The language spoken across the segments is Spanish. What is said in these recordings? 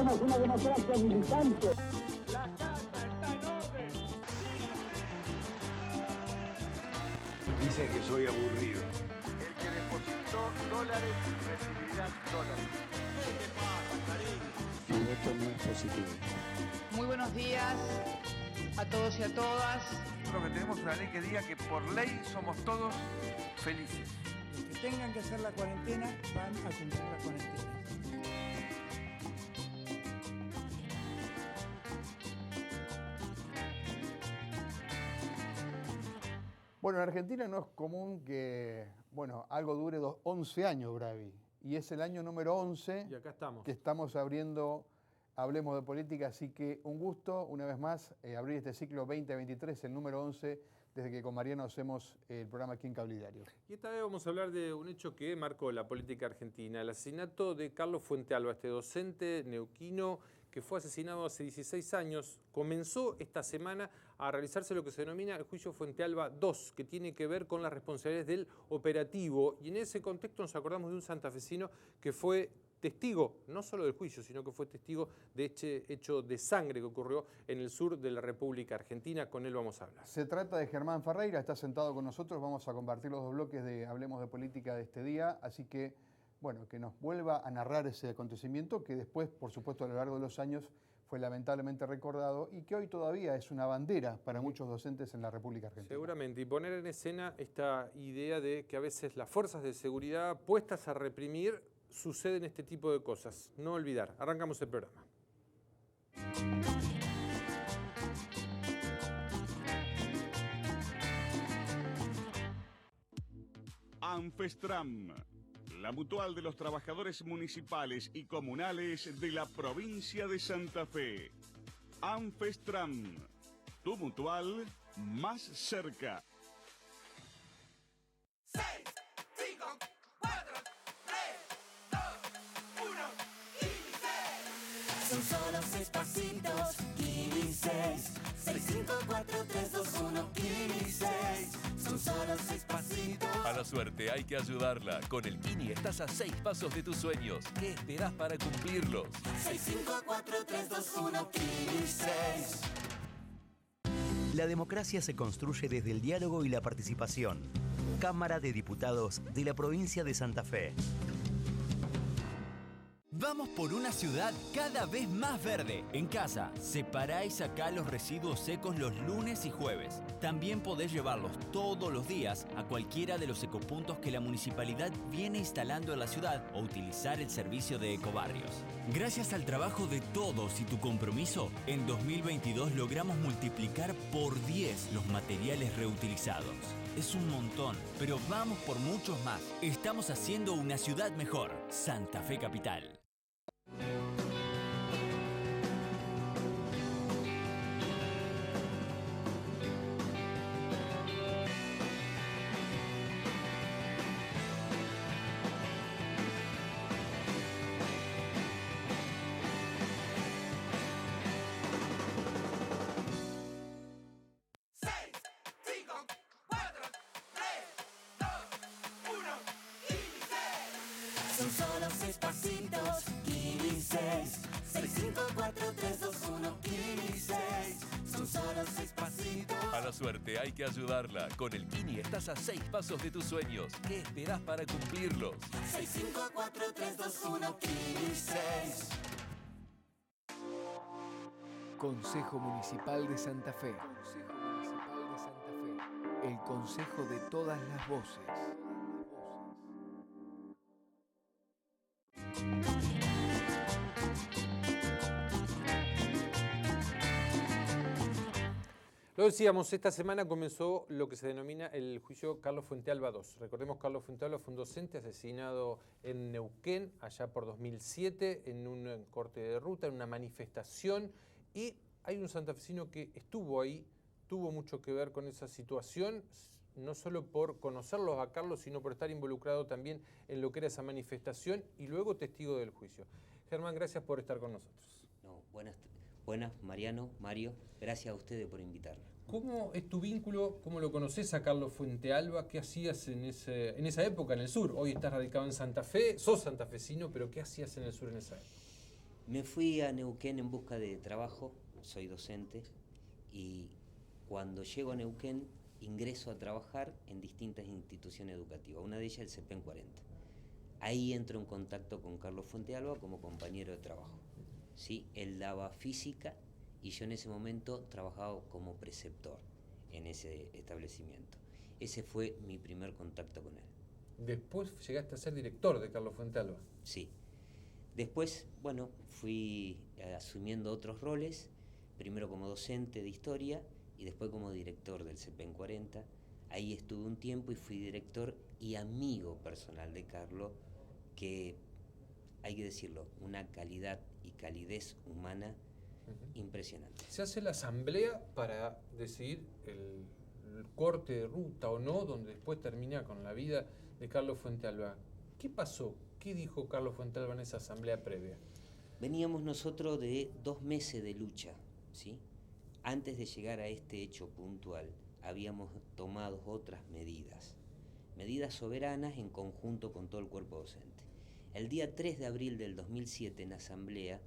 Somos una democracia militante. La casa está en orden. Dicen que soy aburrido. El que depositó dólares recibirá dólares. ¿Qué te pasa, cariño? Mi voto no es positivo. Muy buenos días a todos y a todas. Creo que tenemos una ley que diga que por ley somos todos felices. Los que tengan que hacer la cuarentena van a cumplir la cuarentena. Bueno, en Argentina no es común que, algo dure 11 años, Bravi. Y es el año número 11 y acá estamos. Que estamos abriendo Hablemos de Política. Así que un gusto, una vez más, abrir este ciclo 2023, el número 11, desde que con Mariano hacemos el programa aquí en Cable Diario. Y esta vez vamos a hablar de un hecho que marcó la política argentina, el asesinato de Carlos Fuentealba, este docente neuquino que fue asesinado hace 16 años. Comenzó esta semana a realizarse lo que se denomina el juicio Fuentealba II, que tiene que ver con las responsabilidades del operativo. Y en ese contexto nos acordamos de un santafesino que fue testigo, no solo del juicio, sino que fue testigo de este hecho de sangre que ocurrió en el sur de la República Argentina. Con él vamos a hablar. Se trata de Germán Ferreira, está sentado con nosotros. Vamos a compartir los dos bloques de Hablemos de Política de este día. Así que, que nos vuelva a narrar ese acontecimiento que después, por supuesto, a lo largo de los años fue lamentablemente recordado y que hoy todavía es una bandera para muchos docentes en la República Argentina. Seguramente, y poner en escena esta idea de que a veces las fuerzas de seguridad puestas a reprimir suceden este tipo de cosas. No olvidar. Arrancamos el programa. Anfestram, la mutual de los trabajadores municipales y comunales de la provincia de Santa Fe. Anfestram, tu mutual más cerca. 6, 5, 4, 3, 2, 1, ¡inicie! Son solo 6 pasitos, 6. 6, 5, 4, 3, 2, 1, 6. Son solo 6 pasitos. A la suerte hay que ayudarla. Con el Kini estás a 6 pasos de tus sueños. ¿Qué esperás para cumplirlos? 6, 5, 4, 3, 2, 1, 6. La democracia se construye desde el diálogo y la participación. Cámara de Diputados de la provincia de Santa Fe. Vamos por una ciudad cada vez más verde. En casa, separá y sacá los residuos secos los lunes y jueves. También podés llevarlos todos los días a cualquiera de los ecopuntos que la municipalidad viene instalando en la ciudad o utilizar el servicio de ecobarrios. Gracias al trabajo de todos y tu compromiso, en 2022 logramos multiplicar por 10 los materiales reutilizados. Es un montón, pero vamos por muchos más. Estamos haciendo una ciudad mejor. Santa Fe Capital. Son solo 6 pasitos, 6. 6, 5, 4, 3, 2, 1, 6. Son solo 6 pasitos. A la suerte hay que ayudarla. Con el Kini estás a 6 pasos de tus sueños. ¿Qué esperás para cumplirlos? 6, 5, 4, 3, 2, 1, 6. Consejo Municipal de Santa Fe. Consejo Municipal de Santa Fe. El consejo de todas las voces. Lo decíamos, esta semana comenzó lo que se denomina el juicio Carlos Fuentealba II. Recordemos, Carlos Fuentealba fue un docente asesinado en Neuquén, allá por 2007, en un corte de ruta, en una manifestación. Y hay un santafesino que estuvo ahí, tuvo mucho que ver con esa situación, no solo por conocerlos a Carlos, sino por estar involucrado también en lo que era esa manifestación y luego testigo del juicio. Germán, gracias por estar con nosotros. No, buenas, Mariano, Mario, gracias a ustedes por invitarme. ¿Cómo es tu vínculo, cómo lo conoces a Carlos Fuentealba? ¿Qué hacías en esa época en el sur? Hoy estás radicado en Santa Fe, sos santafesino, pero ¿qué hacías en el sur en esa época? Me fui a Neuquén en busca de trabajo, soy docente, y cuando llego a Neuquén ingreso a trabajar en distintas instituciones educativas, una de ellas el CEPEN 40. Ahí entro en contacto con Carlos Fuentealba como compañero de trabajo. ¿Sí? Él daba física y yo en ese momento trabajaba como preceptor en ese establecimiento. Ese fue mi primer contacto con él. Después llegaste a ser director de Carlos Fuentealba. Sí. Después, bueno, fui asumiendo otros roles, primero como docente de historia y después como director del CEPEN 40. Ahí estuve un tiempo y fui director y amigo personal de Carlos, que hay que decirlo, una calidad y calidez humana impresionante. Se hace la asamblea para decidir el corte de ruta o no, donde después termina con la vida de Carlos Fuentealba. ¿Qué pasó? ¿Qué dijo Carlos Fuentealba en esa asamblea previa? Veníamos nosotros de 2 meses de lucha, ¿sí? Antes de llegar a este hecho puntual, habíamos tomado otras medidas soberanas en conjunto con todo el cuerpo docente. El día 3 de abril del 2007, en asamblea,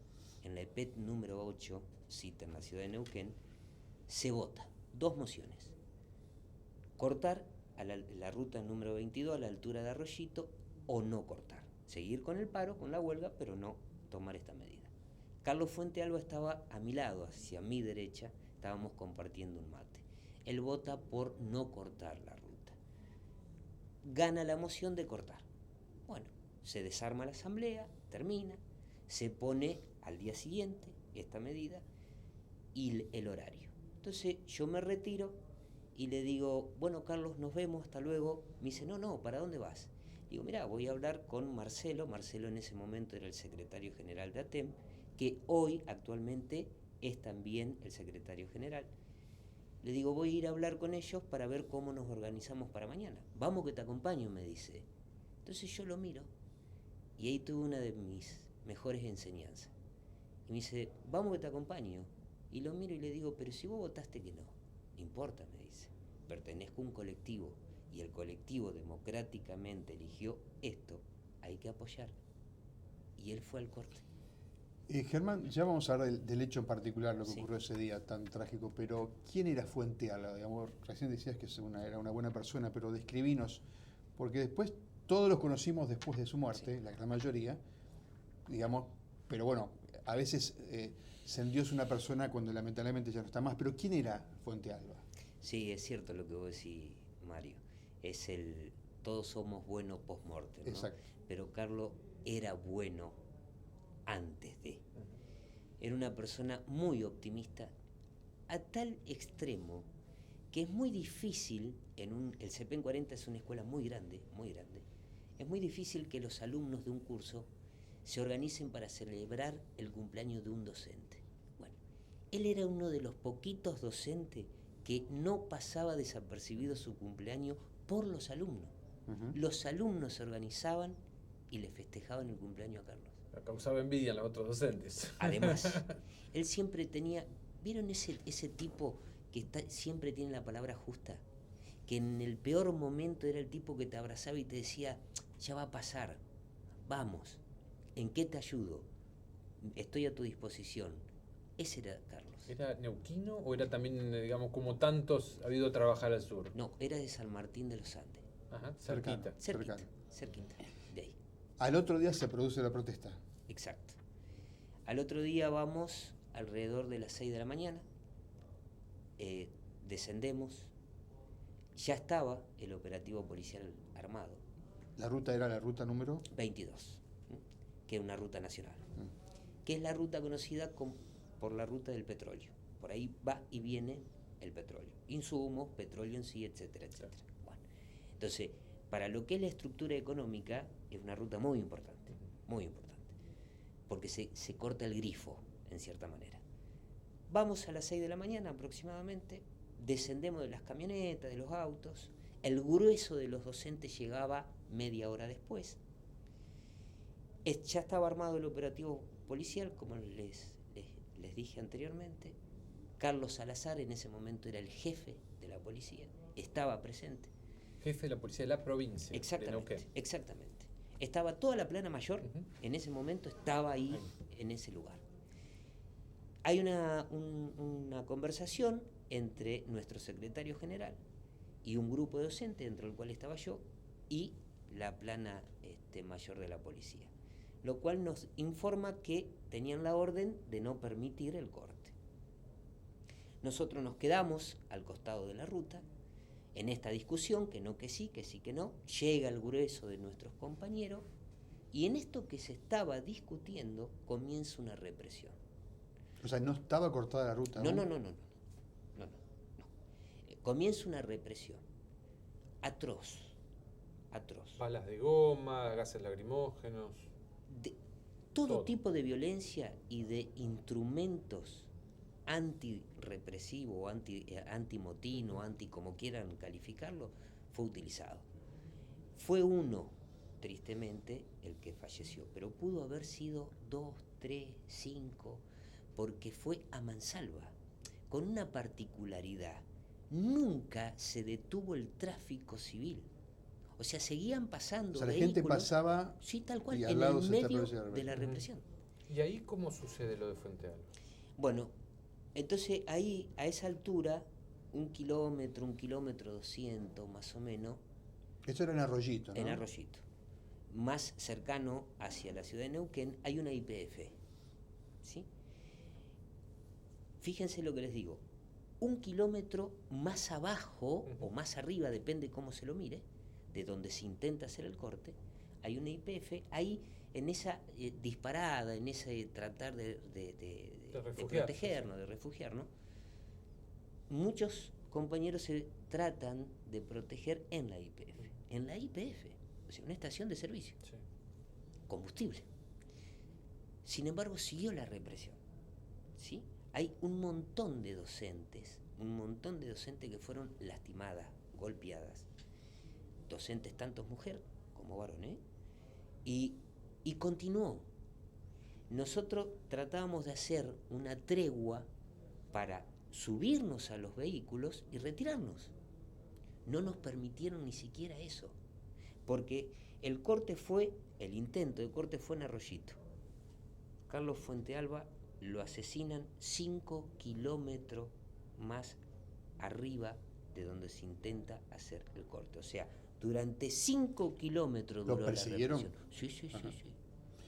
en la EPET número 8, cita en la ciudad de Neuquén, se vota 2 mociones. Cortar a la ruta número 22 a la altura de Arroyito o no cortar. Seguir con el paro, con la huelga, pero no tomar esta medida. Carlos Fuentealba estaba a mi lado, hacia mi derecha, estábamos compartiendo un mate. Él vota por no cortar la ruta. Gana la moción de cortar. Bueno, se desarma la asamblea, termina, se pone al día siguiente esta medida y el horario. Entonces yo me retiro y le digo, bueno, Carlos, nos vemos, hasta luego. Me dice, no, ¿para dónde vas? Digo, mirá, voy a hablar con Marcelo. Marcelo en ese momento era el secretario general de ATEM, que hoy actualmente es también el secretario general. Le digo, voy a ir a hablar con ellos para ver cómo nos organizamos para mañana. Vamos que te acompaño, me dice. Entonces yo lo miro y ahí tuve una de mis mejores enseñanzas. Y me dice, vamos que te acompaño. Y lo miro y le digo, pero si vos votaste que no. No importa, me dice. Pertenezco a un colectivo y el colectivo democráticamente eligió esto, hay que apoyar. Y él fue al corte. Germán, ya vamos a hablar del hecho en particular, lo que ocurrió ese día tan trágico, pero ¿quién era Fuentealba? Digamos, recién decías que era una buena persona, pero describinos, porque después todos los conocimos después de su muerte, la gran mayoría, digamos, pero bueno, a veces se endiosa una persona cuando lamentablemente ya no está más, pero ¿quién era Fuentealba? Sí, es cierto lo que vos decís, Mario. Es todos somos buenos post-mortem, ¿no? Exacto. Pero Carlos era bueno antes de. Era una persona muy optimista, a tal extremo que es muy difícil, el CEPEN 40 es una escuela muy grande, es muy difícil que los alumnos de un curso se organicen para celebrar el cumpleaños de un docente. Bueno, él era uno de los poquitos docentes que no pasaba desapercibido su cumpleaños por los alumnos. Los alumnos se organizaban y le festejaban el cumpleaños a Carlos. Causaba envidia a los otros docentes. Además, él siempre tenía, ¿vieron ese tipo que siempre tiene la palabra justa? Que en el peor momento era el tipo que te abrazaba y te decía, ya va a pasar, vamos, ¿en qué te ayudo? Estoy a tu disposición. Ese era Carlos. ¿Era neuquino o era también, digamos, como tantos ha habido a trabajar al sur? No, era de San Martín de los Andes. Ajá, cerquita. Cerquita, de ahí. Al otro día se produce la protesta. Exacto. Al otro día vamos alrededor de las 6 de la mañana, descendemos, ya estaba el operativo policial armado. ¿La ruta era la ruta número? 22, que es una ruta nacional, que es la ruta conocida por la ruta del petróleo. Por ahí va y viene el petróleo, insumos, petróleo en sí, etcétera, etcétera. Bueno, entonces, para lo que es la estructura económica, es una ruta muy importante, porque se corta el grifo, en cierta manera. Vamos a las 6 de la mañana aproximadamente, descendemos de las camionetas, de los autos, el grueso de los docentes llegaba media hora después. Ya estaba armado el operativo policial, como les dije anteriormente. Carlos Salazar en ese momento era el jefe de la policía, estaba presente. Jefe de la policía de la provincia. Exactamente. Estaba toda la plana mayor, en ese momento estaba ahí en ese lugar. Hay una conversación entre nuestro secretario general y un grupo de docentes, dentro del cual estaba yo, y la plana mayor de la policía, lo cual nos informa que tenían la orden de no permitir el corte. Nosotros nos quedamos al costado de la ruta, en esta discusión, que no, que sí, que no, llega el grueso de nuestros compañeros, y en esto que se estaba discutiendo comienza una represión. O sea, no estaba cortada la ruta. No. Comienza una represión atroz. Balas de goma, gases lacrimógenos. Todo tipo de violencia y de instrumentos antirrepresivos, antimotín o anti como quieran calificarlo, fue utilizado. Fue uno, tristemente, el que falleció, pero pudo haber sido 2, 3, 5, porque fue a mansalva, con una particularidad. Nunca se detuvo el tráfico civil. O sea, seguían pasando la vehículos. gente pasaba, sí, tal cual, y en al lado el se medio establecía de la represión. ¿Y ahí cómo sucede lo de Fuente Alba? Bueno, entonces ahí, a esa altura, 1 kilómetro, 200 más o menos. Esto era en Arroyito, ¿no? En Arroyito. Más cercano hacia la ciudad de Neuquén hay una YPF. ¿Sí? Fíjense lo que les digo. 1 kilómetro más abajo o más arriba, depende cómo se lo mire, de donde se intenta hacer el corte, hay una YPF. Ahí, en esa disparada, en ese tratar de protegernos, de refugiarnos, muchos compañeros se tratan de proteger en la YPF. En la YPF, o sea, una estación de servicio. Sí. Combustible. Sin embargo, siguió la represión. ¿Sí? Hay un montón de docentes que fueron lastimadas, golpeadas. Docentes tanto mujer como varón, y continuó. Nosotros tratábamos de hacer una tregua para subirnos a los vehículos y retirarnos. No nos permitieron ni siquiera eso, porque el intento de corte fue en Arroyito. Carlos Fuente Alba lo asesinan 5 kilómetros más arriba de donde se intenta hacer el corte. O sea, durante 5 kilómetros duró la represión. ¿Lo persiguieron?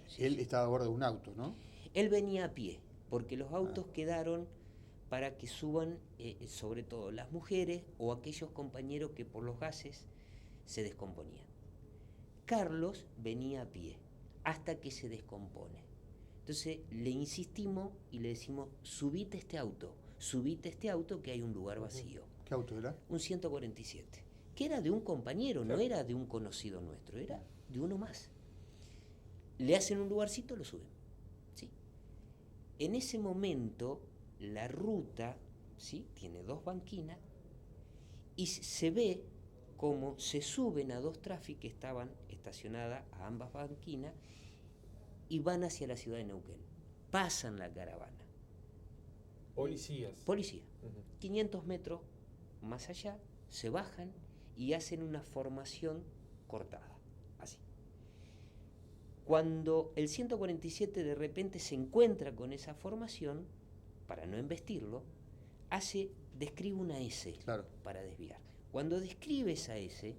Sí. Él estaba a bordo de un auto, ¿no? Él venía a pie, porque los autos quedaron para que suban, sobre todo las mujeres o aquellos compañeros que por los gases se descomponían. Carlos venía a pie, hasta que se descompone. Entonces le insistimos y le decimos, subite este auto que hay un lugar vacío. ¿Qué auto era? Un 147, que era de un compañero, no era de un conocido nuestro, era de uno más. Le hacen un lugarcito, lo suben. ¿Sí? En ese momento, la ruta, ¿sí?, tiene 2 banquinas y se ve cómo se suben a 2 Traffic que estaban estacionadas a ambas banquinas y van hacia la ciudad de Neuquén. Pasan la caravana. Policía. 500 metros más allá, se bajan y hacen una formación cortada, así. Cuando el 147 de repente se encuentra con esa formación, para no embestirlo, describe una S, claro, para desviar. Cuando describe esa S,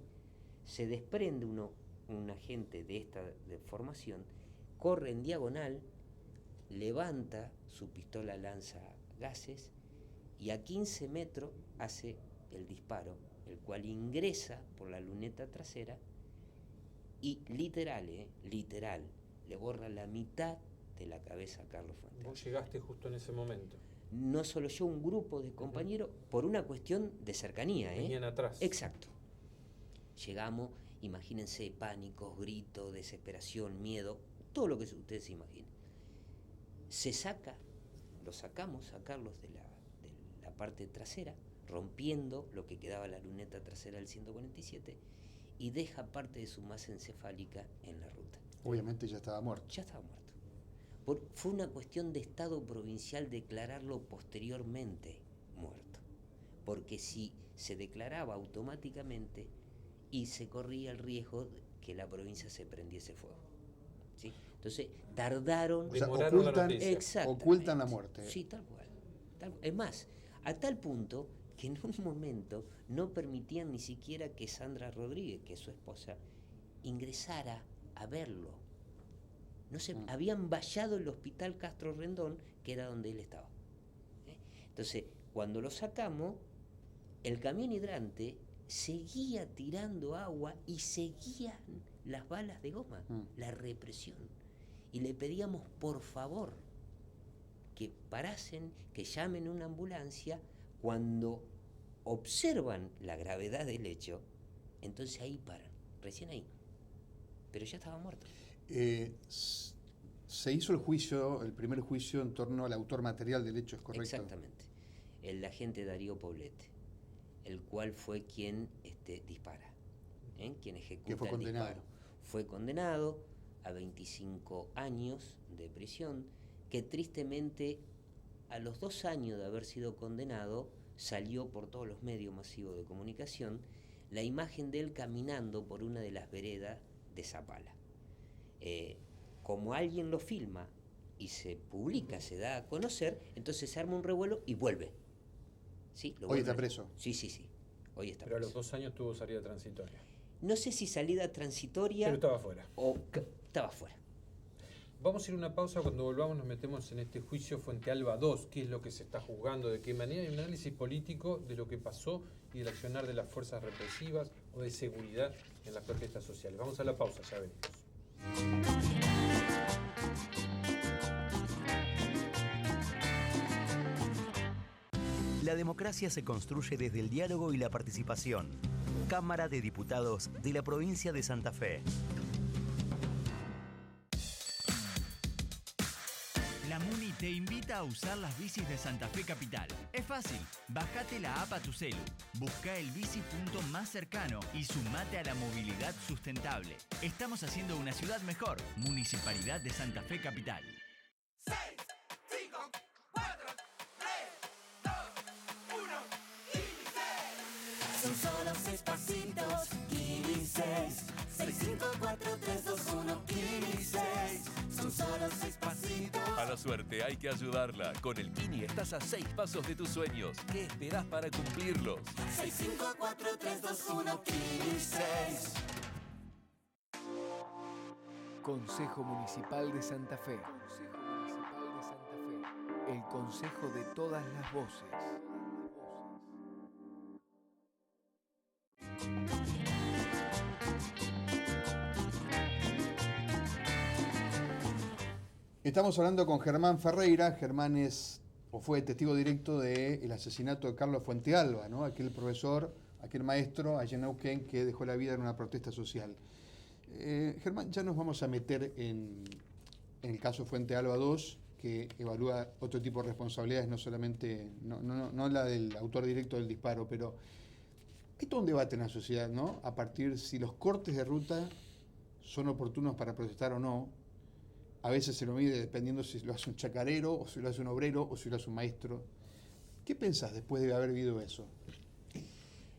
se desprende un agente de esta formación, corre en diagonal, levanta su pistola lanza gases y a 15 metros hace el disparo, el cual ingresa por la luneta trasera y literal, le borra la mitad de la cabeza a Carlos Fuente. ¿Vos llegaste justo en ese momento? No solo yo, un grupo de compañeros, por una cuestión de cercanía. Venían atrás. Exacto. Llegamos, imagínense, pánicos, gritos, desesperación, miedo, todo lo que ustedes se imaginen. Lo sacamos a Carlos de la parte trasera, rompiendo lo que quedaba la luneta trasera del 147 y deja parte de su masa encefálica en la ruta. Obviamente ya estaba muerto. Ya estaba muerto. Fue una cuestión de Estado provincial declararlo posteriormente muerto, porque si se declaraba automáticamente y se corría el riesgo de que la provincia se prendiese fuego. ¿Sí? Entonces, tardaron... O sea, Demoraron la noticia. Exactamente. ocultan la muerte. Sí, tal cual. Es más, a tal punto que en un momento no permitían ni siquiera que Sandra Rodríguez, que es su esposa, ingresara a verlo. No sé, habían vallado el hospital Castro Rendón, que era donde él estaba. Entonces, cuando lo sacamos, el camión hidrante seguía tirando agua y seguían las balas de goma, la represión. Y le pedíamos, por favor, que parasen, que llamen una ambulancia. Cuando observan la gravedad del hecho, entonces ahí paran, recién ahí. Pero ya estaba muerto. Se hizo el primer juicio en torno al autor material del hecho, ¿es correcto? Exactamente. El agente Darío Poblete, el cual fue quien dispara, quien ejecuta que fue el condenado. disparo. Fue condenado a 25 años de prisión, que tristemente a los 2 años de haber sido condenado salió por todos los medios masivos de comunicación la imagen de él caminando por una de las veredas de Zapala. Como alguien lo filma y se publica, se da a conocer, entonces se arma un revuelo y vuelve. ¿Sí? Hoy está preso. Sí. Hoy está Pero preso. a los 2 años tuvo salida transitoria. No sé si salida transitoria... Pero estaba fuera. O estaba fuera. Vamos a ir a una pausa. Cuando volvamos nos metemos en este juicio Fuentealba 2. ¿Qué es lo que se está juzgando? ¿De qué manera? Hay un análisis político de lo que pasó y del accionar de las fuerzas represivas o de seguridad en las protestas sociales. Vamos a la pausa, ya venimos. La democracia se construye desde el diálogo y la participación. Cámara de Diputados de la Provincia de Santa Fe. La MUNI te invita a usar las bicis de Santa Fe Capital. Es fácil, bajate la app a tu celu, busca el bicipunto más cercano y sumate a la movilidad sustentable. Estamos haciendo una ciudad mejor. Municipalidad de Santa Fe Capital. 6, 5, 4, 3, 2, 1, Kili 6. Son solo 6 pasitos, Kili 6. 6, 5, 4, 3, 2, 1, Kili 6. Son solo 6 pasitos. A la suerte hay que ayudarla. Con el Kini estás a 6 pasos de tus sueños. ¿Qué esperás para cumplirlos? 6, 5, 4, 3, 2, 1, Kili 6. Consejo Municipal de Santa Fe. Consejo Municipal de Santa Fe. El consejo de todas las voces. Estamos hablando con Germán Ferreira. Germán fue testigo directo del asesinato de Carlos Fuentealba, ¿no? Aquel profesor, aquel maestro allá en Neuquén que dejó la vida en una protesta social. Germán, ya nos vamos a meter en el caso Fuentealba 2, que evalúa otro tipo de responsabilidades, no solamente, no la del autor directo del disparo, pero hay todo un debate en la sociedad, ¿no? A partir si los cortes de ruta son oportunos para protestar o no. A veces se lo mide dependiendo si lo hace un chacarero, o si lo hace un obrero, o si lo hace un maestro. ¿Qué pensás después de haber vivido eso?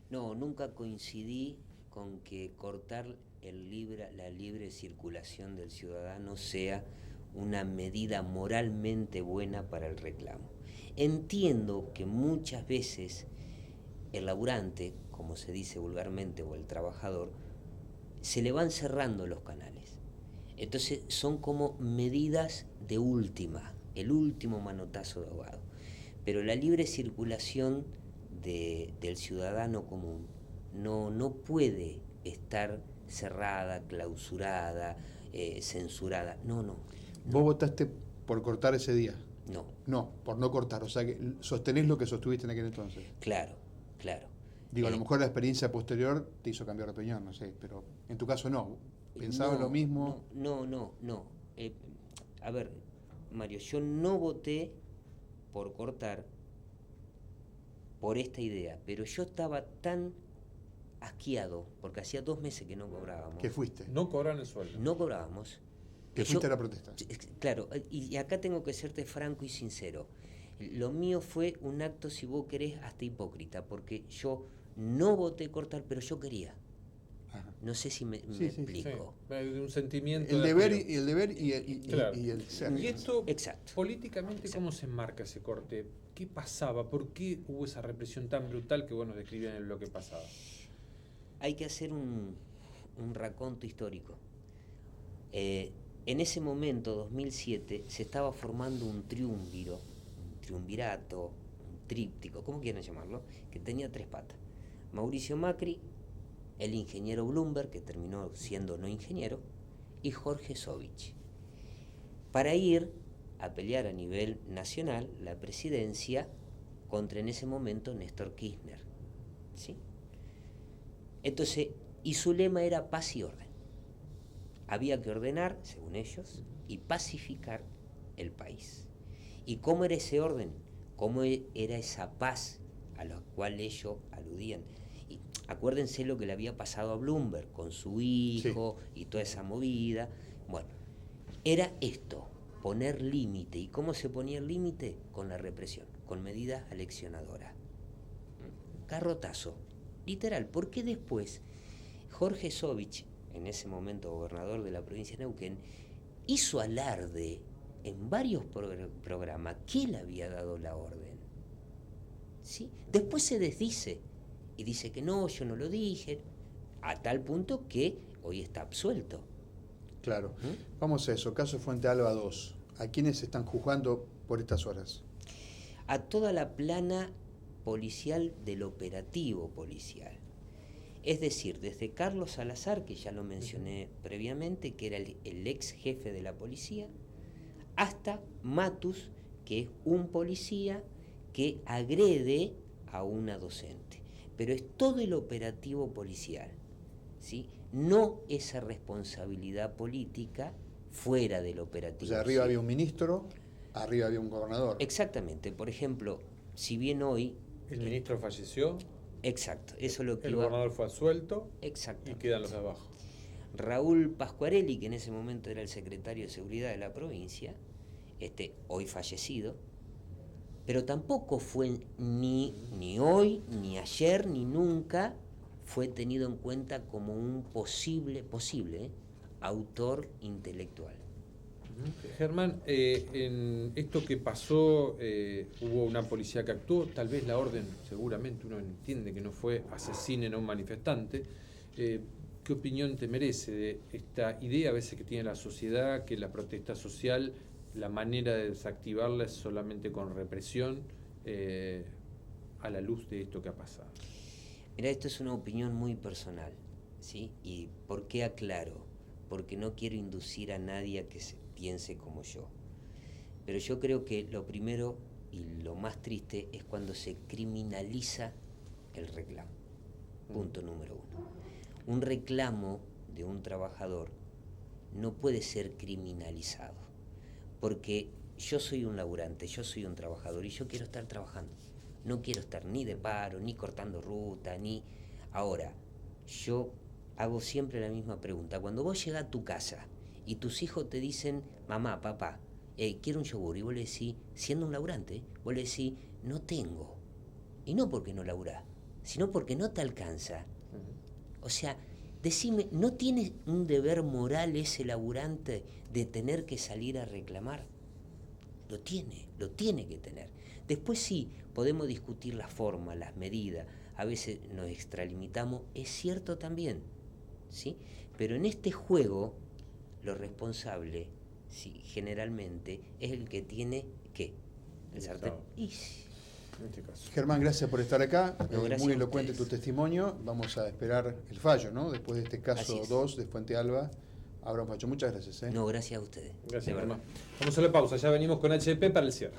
No, nunca coincidí con que cortar la libre circulación del ciudadano sea una medida moralmente buena para el reclamo. Entiendo que muchas veces el laburante, como se dice vulgarmente, o el trabajador, se le van cerrando los canales. Entonces son como medidas de última, el último manotazo de ahogado. Pero la libre circulación del ciudadano común no puede estar cerrada, clausurada, censurada. No. ¿Vos votaste por cortar ese día? No. No, por no cortar. O sea, que sostenés lo que sostuviste en aquel entonces. Claro. Digo, a lo mejor la experiencia posterior te hizo cambiar de opinión, no sé, pero en tu caso no. ¿Pensabas lo mismo? No. A ver, Mario, yo no voté por cortar por esta idea, pero yo estaba tan asqueado, porque hacía 2 meses que no cobrábamos. ¿Qué fuiste? No cobraron el sueldo. No cobrábamos. ¿Que fuiste a la protesta? Claro, y acá tengo que serte franco y sincero. Lo mío fue un acto, si vos querés, hasta hipócrita, porque yo no voté cortar, pero yo quería. No sé si me explico. Sí. Un sentimiento. El deber y Claro. y el ser. Y esto, Exacto. políticamente, ¿cómo se enmarca ese corte? ¿Qué pasaba? ¿Por qué hubo esa represión tan brutal que vos nos describías en el bloque pasado? Hay que hacer un raconto histórico. En ese momento, 2007, se estaba formando un triunvirato, un tríptico, como quieran llamarlo, que tenía 3 patas. Mauricio Macri, el ingeniero Bloomberg, que terminó siendo no ingeniero, y Jorge Sovich, para ir a pelear a nivel nacional la presidencia contra, en ese momento, Néstor Kirchner. ¿Sí? Entonces, y su lema era paz y orden. Había que ordenar, según ellos, y pacificar el país. ¿Y cómo era ese orden? ¿Cómo era esa paz a la cual ellos aludían? Y acuérdense lo que le había pasado a Bloomberg con su hijo y toda esa movida. Bueno, era esto, poner límite. ¿Y cómo se ponía el límite? Con la represión, con medidas aleccionadoras. Garrotazo, literal, porque después Jorge Sovich, en ese momento gobernador de la provincia de Neuquén, hizo alarde en varios programas que él había dado la orden. ¿Sí? Después se desdice y dice que no, yo no lo dije, a tal punto que hoy está absuelto. Claro. Vamos a eso, caso Fuente Alba 2. ¿A quiénes se están juzgando por estas horas? A toda la plana policial del operativo policial. Es decir, desde Carlos Salazar, que ya lo mencioné previamente, que era el ex jefe de la policía, hasta Matus, que es un policía que agrede a una docente. Pero es todo el operativo policial, ¿sí? No esa responsabilidad política fuera del operativo. O sea, arriba había un ministro, arriba había un gobernador. Exactamente. Por ejemplo, si bien hoy... El ministro falleció. Exacto, eso es lo que el gobernador fue absuelto. Exacto. Y quedan los de abajo. Raúl Pascuarelli, que en ese momento era el secretario de Seguridad de la provincia, hoy fallecido, pero tampoco fue ni hoy, ni ayer, ni nunca fue tenido en cuenta como un posible autor intelectual. Germán, en esto que pasó, hubo una policía que actuó, tal vez la orden, seguramente uno entiende que no fue asesinen a un manifestante. ¿Qué opinión te merece de esta idea a veces que tiene la sociedad, que la protesta social, la manera de desactivarla es solamente con represión, a la luz de esto que ha pasado? Mira, esto es una opinión muy personal, ¿sí? ¿Y por qué aclaro? Porque no quiero inducir a nadie a que se piense como yo. Pero yo creo que lo primero y lo más triste es cuando se criminaliza el reclamo. Punto número 1. Un reclamo de un trabajador no puede ser criminalizado, porque yo soy un laburante, yo soy un trabajador y yo quiero estar trabajando. No quiero estar ni de paro, ni cortando ruta, ni... Ahora, yo hago siempre la misma pregunta. Cuando vos llegás a tu casa y tus hijos te dicen, mamá, papá, quiero un yogur, y vos le decís, siendo un laburante, vos le decís, no tengo. Y no porque no laburás, sino porque no te alcanza. O sea, decime, ¿no tiene un deber moral ese laburante de tener que salir a reclamar? Lo tiene que tener. Después sí, podemos discutir la forma, las medidas, a veces nos extralimitamos, es cierto también, ¿sí? Pero en este juego, lo responsable, sí, generalmente, es el que tiene, ¿qué? El sartén. Y, en este caso. Germán, gracias por estar acá. No, muy elocuente tu testimonio. Vamos a esperar el fallo, ¿no? Después de este caso 2 de Fuente Alba, habrá un fallo. Muchas gracias. No, gracias a ustedes. Gracias, Germán. Vamos a la pausa, ya venimos con HP para el cierre.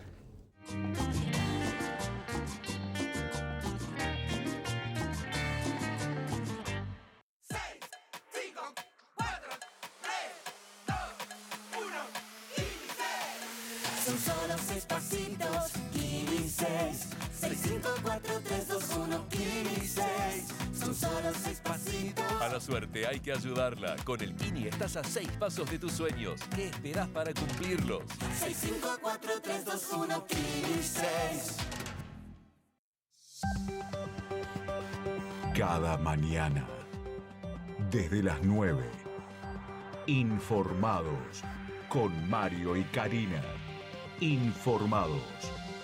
Son solo 6 pasitos, Kini 6. 6, 5, 4, 3, 2, 1, Kini 6. Son solo 6 pasitos. A la suerte hay que ayudarla. Con el Kini estás a 6 pasos de tus sueños. ¿Qué esperás para cumplirlos? 6, 5, 4, 3, 2, 1, Kini 6. Cada mañana desde las 9. Informados con Mario y Karina. Informados.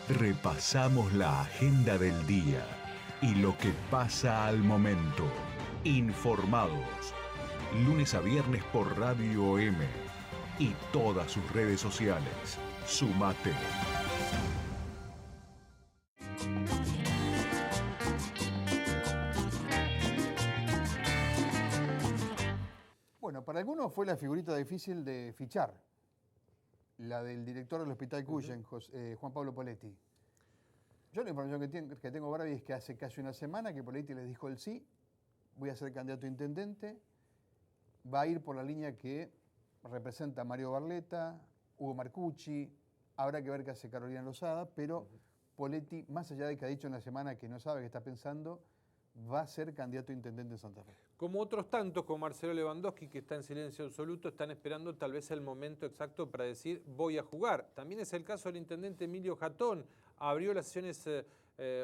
Repasamos la agenda del día y lo que pasa al momento. Informados. Lunes a viernes por Radio M y todas sus redes sociales. Sumate. Bueno, para algunos fue la figurita difícil de fichar, la del director del Hospital Cuyen, Juan Pablo Poletti. Yo la información que tengo ahora es que hace casi una semana que Poletti les dijo el sí, voy a ser candidato a intendente, va a ir por la línea que representa Mario Barletta, Hugo Marcucci, habrá que ver qué hace Carolina Lozada, pero Poletti, más allá de que ha dicho en la semana que no sabe qué está pensando, va a ser candidato a intendente en Santa Fe. Como otros tantos, como Marcelo Lewandowski, que está en silencio absoluto, están esperando tal vez el momento exacto para decir voy a jugar. También es el caso del intendente Emilio Jatón. Abrió las sesiones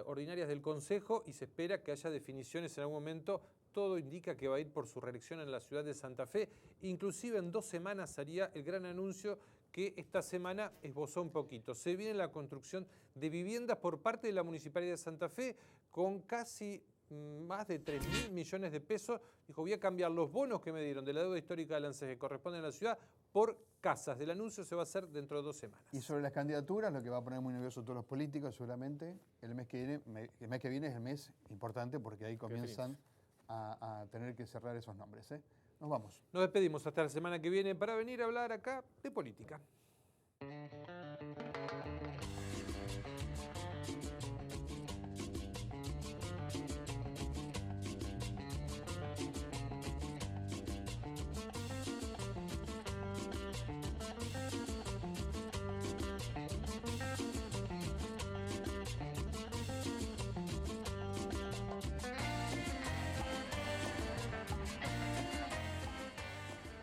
ordinarias del Consejo y se espera que haya definiciones en algún momento. Todo indica que va a ir por su reelección en la ciudad de Santa Fe. Inclusive en 2 semanas haría el gran anuncio que esta semana esbozó un poquito. Se viene la construcción de viviendas por parte de la Municipalidad de Santa Fe con casi más de 3.000 millones de pesos. Dijo, voy a cambiar los bonos que me dieron de la deuda histórica de ANSES que corresponden a la ciudad por casas. El anuncio se va a hacer dentro de 2 semanas. Y sobre las candidaturas, lo que va a poner muy nervioso a todos los políticos seguramente, el mes que viene es el mes importante porque ahí comienzan a tener que cerrar esos nombres. Nos vamos. Nos despedimos hasta la semana que viene para venir a hablar acá de política.